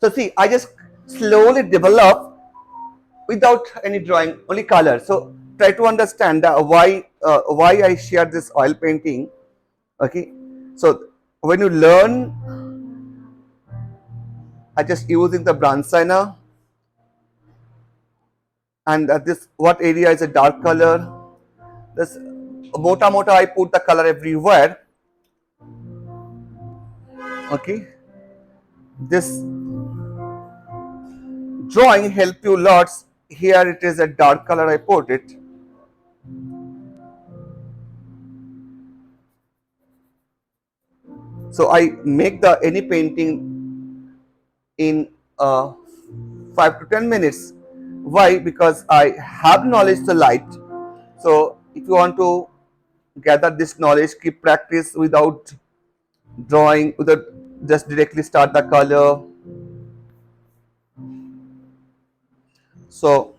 So see, I just slowly develop without any drawing, only color. So try to understand why I share this oil painting. Okay, so when you learn, I just using the bronze liner, and this what area is a dark color. This mota I put the color everywhere. Okay, this drawing help you lots. Here it is a dark color I put it. So I make the any painting in 5 to 10 minutes. Why? Because I have knowledge the light. So if you want to gather this knowledge, keep practice without drawing, without just directly start the color. So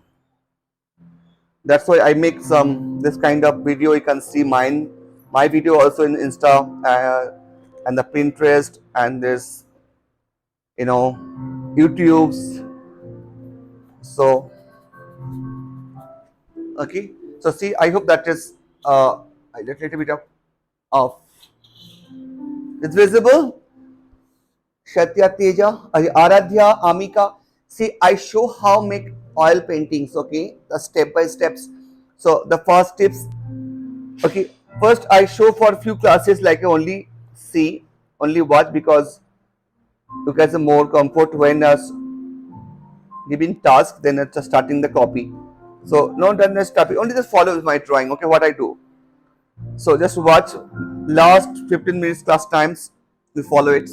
that's why I make some this kind of video. You can see my video also in Insta and the Pinterest and this YouTube's. So okay, so see, I hope that is a little bit of it's visible. Shatya Teja, Aradhya, Amika. See, I show how make oil paintings. Okay, the step by steps. So the first tips. Okay, first I show for a few classes like only see, only watch because you get the more comfort when giving task than just starting the copy. So no done this copy, only just follow my drawing. Okay, what I do. So just watch last 15 minutes class times. We follow it.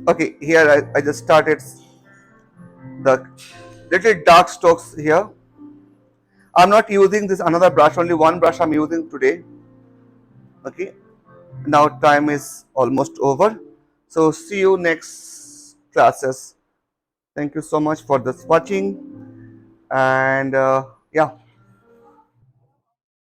Okay, here I just started the little dark strokes here. I'm not using this another brush, only one brush I'm using today. Okay, now time is almost over. So see you next classes. Thank you so much for this watching and yeah.